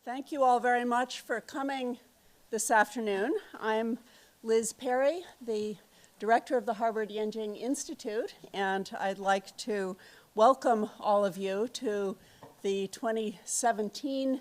Thank you all very much for coming this afternoon. I'm Liz Perry, the director of the Harvard Yenching Institute, and I'd like to welcome all of you to the 2017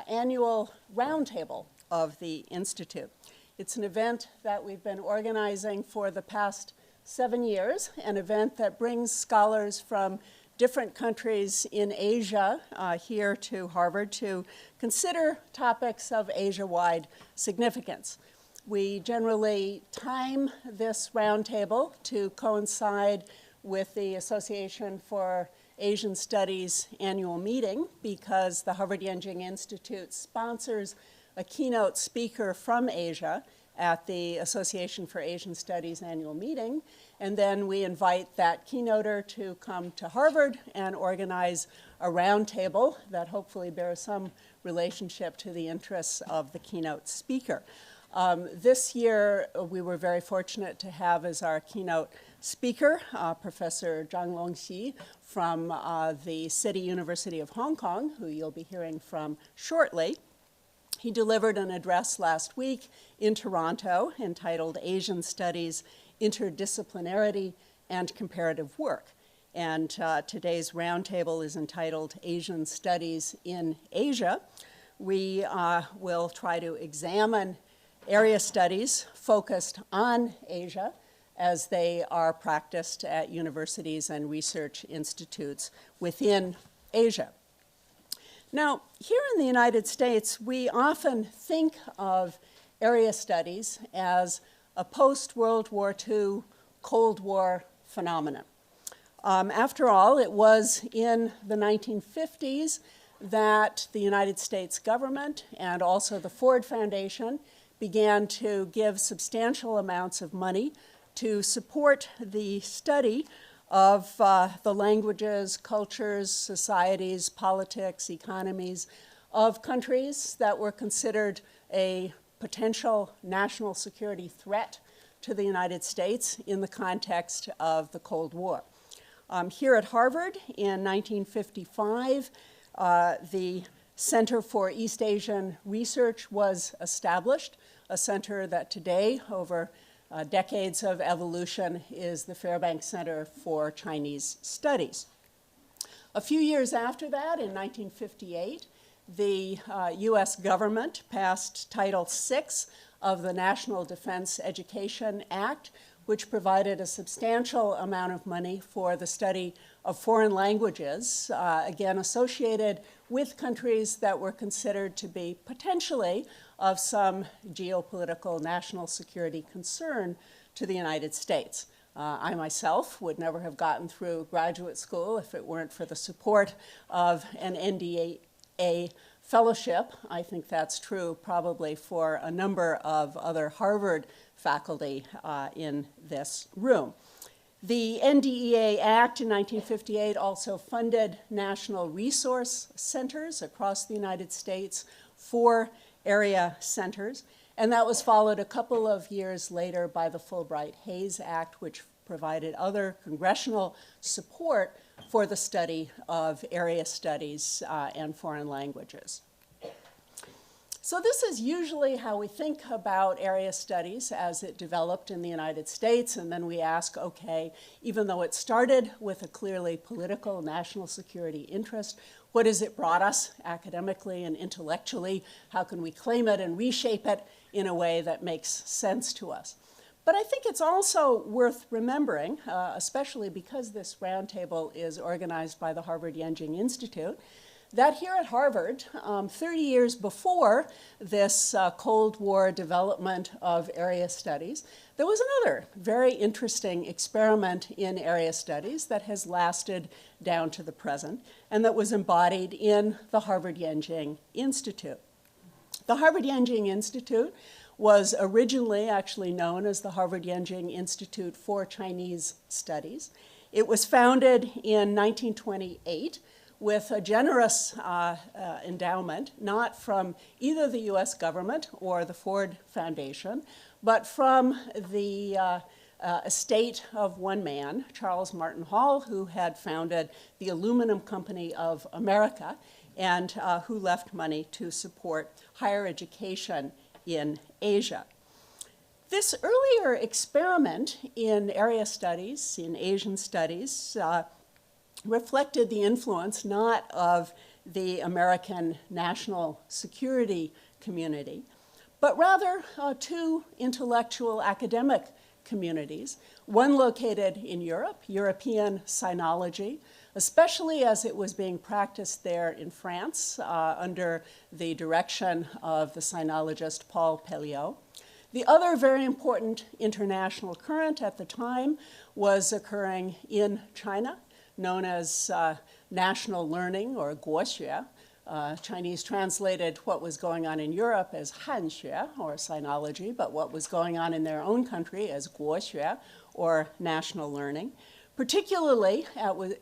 annual roundtable of the Institute. It's an event that we've been organizing for the past 7 years, an event that brings scholars from different countries in Asia here to Harvard to consider topics of Asia-wide significance. We generally time this roundtable to coincide with the Association for Asian Studies annual meeting because the Harvard Yenching Institute sponsors a keynote speaker from Asia at the Association for Asian Studies annual meeting, and then we invite that keynoter to come to Harvard and organize a roundtable that hopefully bears some relationship to the interests of the keynote speaker. This year, we were very fortunate to have as our keynote speaker Professor Zhang Longxi from the City University of Hong Kong, who you'll be hearing from shortly. He delivered an address last week in Toronto entitled Asian Studies, Interdisciplinarity and Comparative Work. And today's roundtable is entitled Asian Studies in Asia. We will try to examine area studies focused on Asia as they are practiced at universities and research institutes within Asia. Now, here in the United States, we often think of area studies as a post-World War II Cold War phenomenon. After all, it was in the 1950s that the United States government and also the Ford Foundation began to give substantial amounts of money to support the study of the languages, cultures, societies, politics, economies of countries that were considered a potential national security threat to the United States in the context of the Cold War. Here at Harvard in 1955, the Center for East Asian Research was established, a center that today, over decades of evolution, is the Fairbanks Center for Chinese Studies. A few years after that, in 1958, the US government passed Title VI of the National Defense Education Act, which provided a substantial amount of money for the study of foreign languages, again associated with countries that were considered to be potentially of some geopolitical national security concern to the United States. I myself would never have gotten through graduate school if it weren't for the support of an NDA fellowship. I think that's true probably for a number of other Harvard faculty in this room. The NDEA Act in 1958 also funded national resource centers across the United States for area centers, and that was followed a couple of years later by the Fulbright-Hays Act, which provided other congressional support for the study of area studies and foreign languages. So this is usually how we think about area studies as it developed in the United States, and then we ask, okay, even though it started with a clearly political national security interest, what has it brought us academically and intellectually? How can we claim it and reshape it in a way that makes sense to us? But I think it's also worth remembering, especially because this roundtable is organized by the Harvard Yenching Institute, that here at Harvard, 30 years before this Cold War development of area studies, there was another very interesting experiment in area studies that has lasted down to the present and that was embodied in the Harvard Yenching Institute. The Harvard Yenching Institute was originally actually known as the Harvard Yenching Institute for Chinese Studies. It was founded in 1928 with a generous endowment, not from either the US government or the Ford Foundation, but from the estate of one man, Charles Martin Hall, who had founded the Aluminum Company of America. and who left money to support higher education in Asia. This earlier experiment in area studies, in Asian studies, reflected the influence not of the American national security community, but rather two intellectual academic communities, one located in Europe, European sinology, especially as it was being practiced there in France under the direction of the sinologist Paul Pelliot. The other very important international current at the time was occurring in China, known as national learning, or guoxue. Chinese translated what was going on in Europe as hanxue, or sinology, but what was going on in their own country as guoxue, or national learning, particularly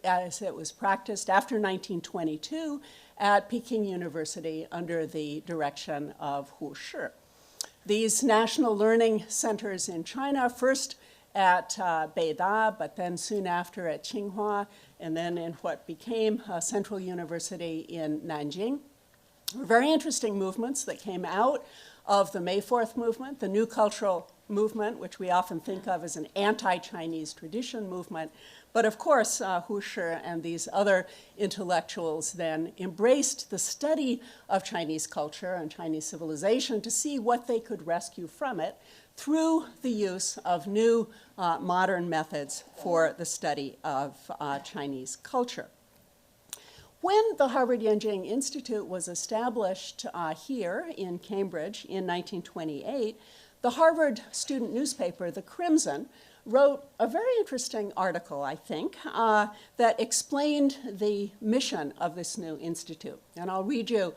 as it was practiced after 1922 at Peking University under the direction of Hu Shi. These national learning centers in China, first at Beida, but then soon after at Tsinghua, and then in what became Central University in Nanjing, were very interesting movements that came out of the May 4th movement, the New Cultural Movement, which we often think of as an anti-Chinese tradition movement. But of course, Hu Shi and these other intellectuals then embraced the study of Chinese culture and Chinese civilization to see what they could rescue from it through the use of new modern methods for the study of Chinese culture. When the Harvard Yenching Institute was established here in Cambridge in 1928, the Harvard student newspaper, The Crimson, wrote a very interesting article, I think, that explained the mission of this new institute. And I'll read you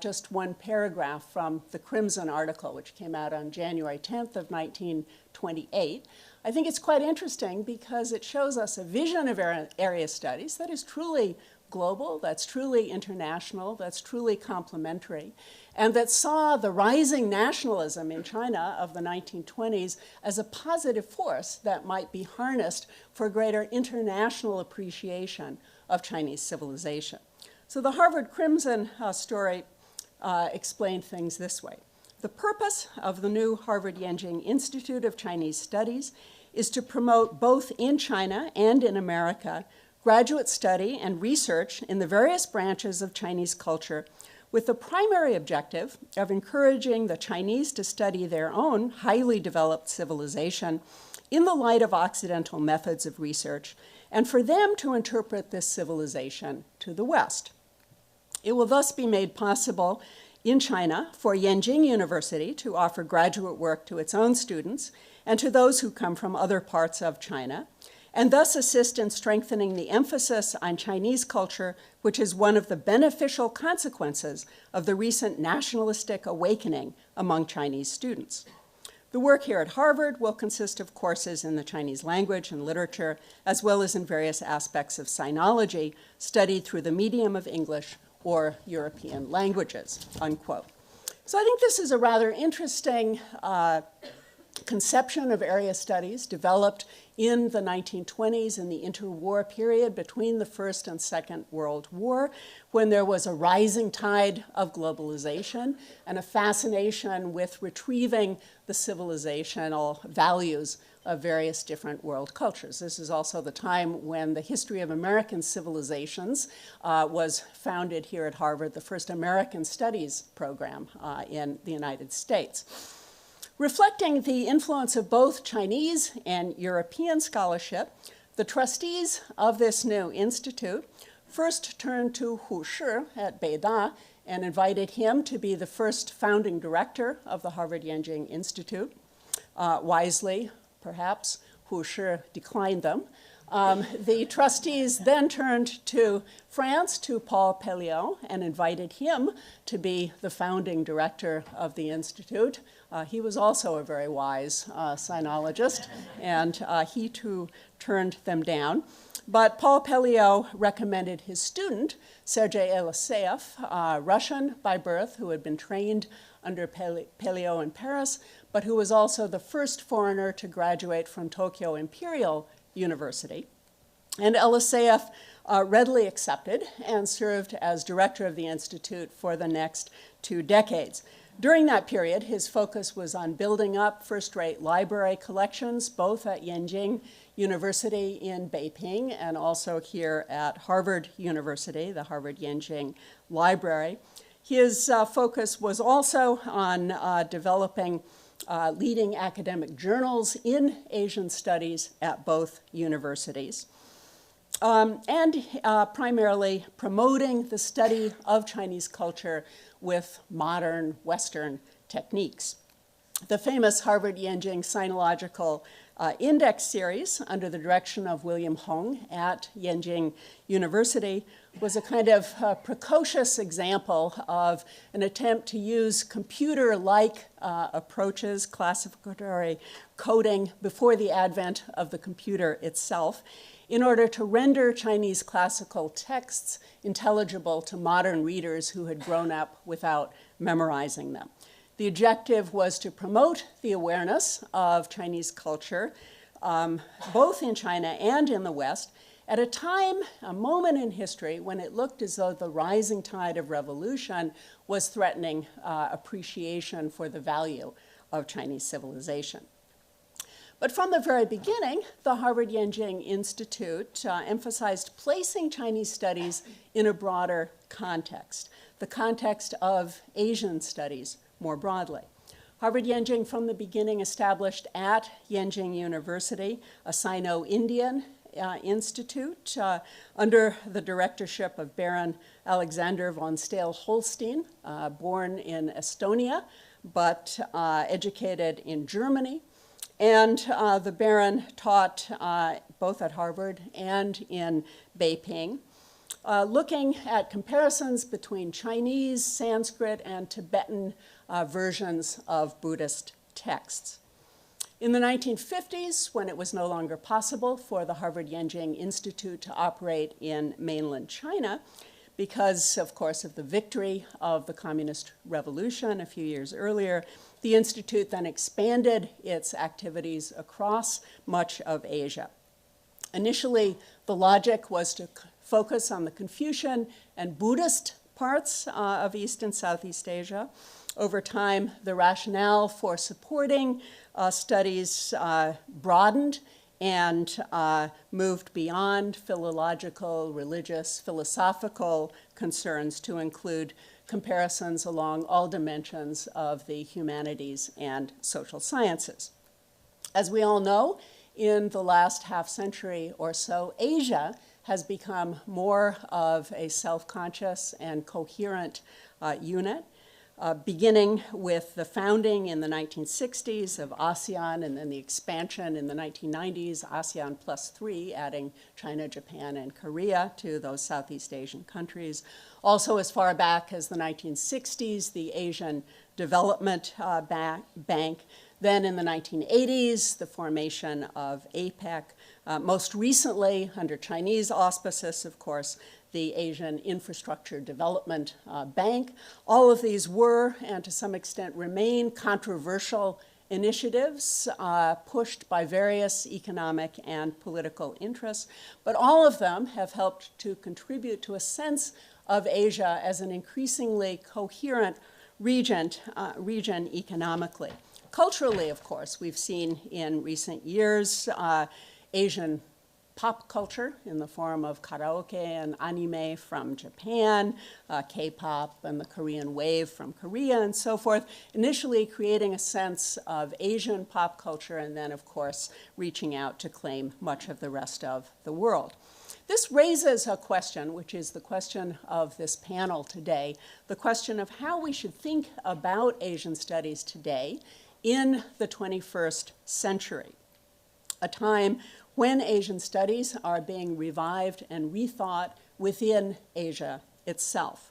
just one paragraph from the Crimson article, which came out on January 10th of 1928. I think it's quite interesting because it shows us a vision of area studies that is truly global, that's truly international, that's truly complementary, and that saw the rising nationalism in China of the 1920s as a positive force that might be harnessed for greater international appreciation of Chinese civilization. So the Harvard Crimson story explained things this way. The purpose of the new Harvard Yenching Institute of Chinese Studies is to promote both in China and in America graduate study and research in the various branches of Chinese culture with the primary objective of encouraging the Chinese to study their own highly developed civilization in the light of Occidental methods of research, and for them to interpret this civilization to the West. It will thus be made possible in China for Yenching University to offer graduate work to its own students and to those who come from other parts of China, and thus assist in strengthening the emphasis on Chinese culture, which is one of the beneficial consequences of the recent nationalistic awakening among Chinese students. The work here at Harvard will consist of courses in the Chinese language and literature, as well as in various aspects of sinology studied through the medium of English or European languages, unquote. So I think this is a rather interesting conception of area studies developed in the 1920s in the interwar period between the First and Second World War, when there was a rising tide of globalization and a fascination with retrieving the civilizational values of various different world cultures. This is also the time when the History of American Civilizations was founded here at Harvard, the first American Studies program in the United States. Reflecting the influence of both Chinese and European scholarship, the trustees of this new institute first turned to Hu Shi at Beida and invited him to be the first founding director of the Harvard Yenching Institute. Wisely, perhaps, Hu Shi declined them. The trustees then turned to France, to Paul Pelliot, and invited him to be the founding director of the Institute. He was also a very wise sinologist, and he too turned them down. But Paul Pelliot recommended his student, Sergei Eliseev, Russian by birth, who had been trained under Pelliot in Paris, but who was also the first foreigner to graduate from Tokyo Imperial University. And Eliseyev readily accepted and served as director of the Institute for the next 2 decades. During that period, his focus was on building up first-rate library collections, both at Yenjing University in Beiping and also here at Harvard University, the Harvard Yenjing Library. His focus was also on developing leading academic journals in Asian studies at both universities. And primarily promoting the study of Chinese culture with modern Western techniques. The famous Harvard Yenjing Sinological Index series, under the direction of William Hong at Yenjing University, was a kind of precocious example of an attempt to use computer-like approaches, classificatory coding, before the advent of the computer itself, in order to render Chinese classical texts intelligible to modern readers who had grown up without memorizing them. The objective was to promote the awareness of Chinese culture, both in China and in the West, at a time, a moment in history, when it looked as though the rising tide of revolution was threatening appreciation for the value of Chinese civilization. But from the very beginning, the Harvard Yenjing Institute emphasized placing Chinese studies in a broader context, the context of Asian studies more broadly. Harvard Yenjing from the beginning established at Yenjing University a Sino-Indian Institute under the directorship of Baron Alexander von Stahel-Holstein, born in Estonia, but educated in Germany. And the Baron taught both at Harvard and in Beiping, looking at comparisons between Chinese, Sanskrit, and Tibetan versions of Buddhist texts. In the 1950s, when it was no longer possible for the Harvard Yenjing Institute to operate in mainland China, because, of course, of the victory of the Communist Revolution a few years earlier, the Institute then expanded its activities across much of Asia. Initially, the logic was to focus on the Confucian and Buddhist parts of East and Southeast Asia. Over time, the rationale for supporting studies broadened and moved beyond philological, religious, philosophical concerns to include comparisons along all dimensions of the humanities and social sciences. As we all know, in the last half century or so, Asia has become more of a self-conscious and coherent unit. Beginning with the founding in the 1960s of ASEAN and then the expansion in the 1990s, ASEAN +3, adding China, Japan, and Korea to those Southeast Asian countries. Also, as far back as the 1960s, the Asian Development Bank. Then in the 1980s, the formation of APEC. Most recently, under Chinese auspices, of course, the Asian Infrastructure Development Bank. All of these were, and to some extent remain, controversial initiatives pushed by various economic and political interests, but all of them have helped to contribute to a sense of Asia as an increasingly coherent region economically. Culturally, of course, we've seen in recent years Asian pop culture in the form of karaoke and anime from Japan, K-pop and the Korean wave from Korea and so forth, initially creating a sense of Asian pop culture and then, of course, reaching out to claim much of the rest of the world. This raises a question, which is the question of this panel today, the question of how we should think about Asian studies today in the 21st century, a time when Asian studies are being revived and rethought within Asia itself.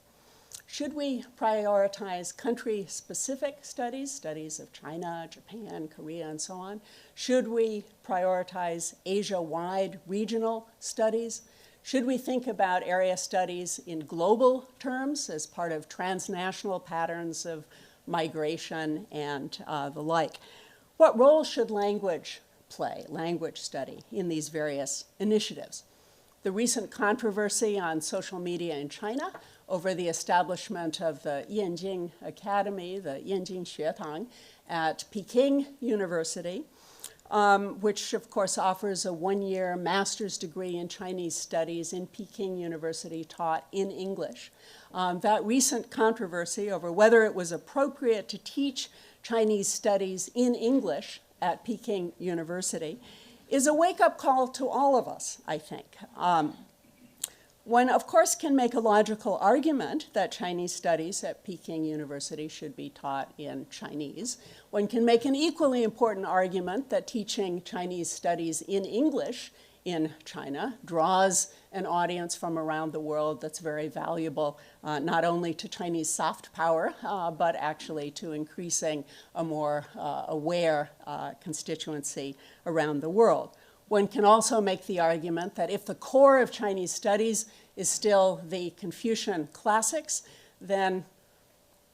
Should we prioritize country-specific studies, studies of China, Japan, Korea, and so on? Should we prioritize Asia-wide regional studies? Should we think about area studies in global terms as part of transnational patterns of migration and the like? What role should language play, language study, in these various initiatives? the recent controversy on social media in China over the establishment of the Yanjing Academy, the Yanjing Xuetang, at Peking University, which of course offers a one-year master's degree in Chinese studies in Peking University taught in English. That recent controversy over whether it was appropriate to teach Chinese studies in English at Peking University is a wake-up call to all of us, I think. One, of course, can make a logical argument that Chinese studies at Peking University should be taught in Chinese. One can make an equally important argument that teaching Chinese studies in English in China draws an audience from around the world that's very valuable, not only to Chinese soft power, but actually to increasing a more aware constituency around the world. One can also make the argument that if the core of Chinese studies is still the Confucian classics, then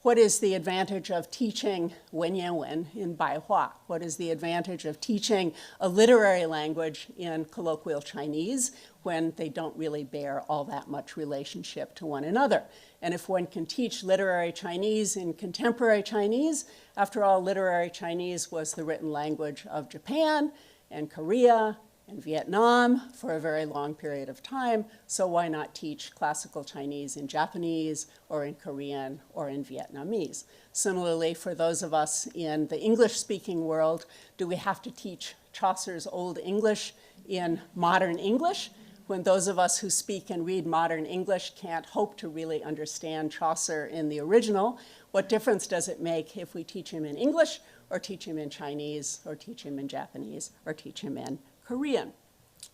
what is the advantage of teaching Wenyan in Baihua? What is the advantage of teaching a literary language in colloquial Chinese when they don't really bear all that much relationship to one another? And if one can teach literary Chinese in contemporary Chinese, after all, literary Chinese was the written language of Japan and Korea and Vietnam for a very long period of time, so why not teach classical Chinese in Japanese or in Korean or in Vietnamese? Similarly, for those of us in the English-speaking world, do we have to teach Chaucer's Old English in modern English, when those of us who speak and read modern English can't hope to really understand Chaucer in the original? What difference does it make if we teach him in English, or teach him in Chinese, or teach him in Japanese, or teach him in Korean?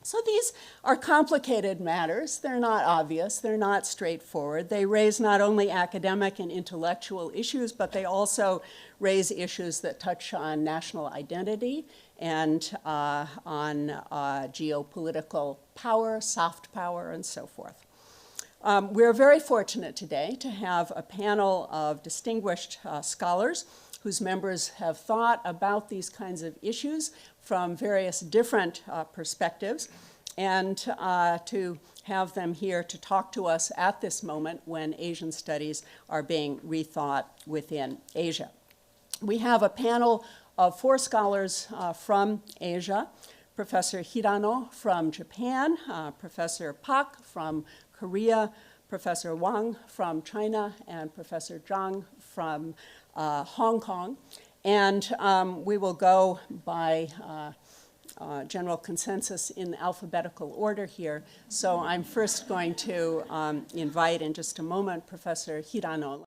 So these are complicated matters. They're not obvious. They're not straightforward. They raise not only academic and intellectual issues, but they also raise issues that touch on national identity and on geopolitical power, soft power, and so forth. We're very fortunate today to have a panel of distinguished scholars whose members have thought about these kinds of issues from various different perspectives, and to have them here to talk to us at this moment when Asian studies are being rethought within Asia. We have a panel of 4 scholars from Asia: Professor Hirano from Japan, Professor Pak from Korea, Professor Wang from China, and Professor Zhang from Hong Kong. And we will go by general consensus in alphabetical order here. So I'm first going to invite in just a moment Professor Hirano.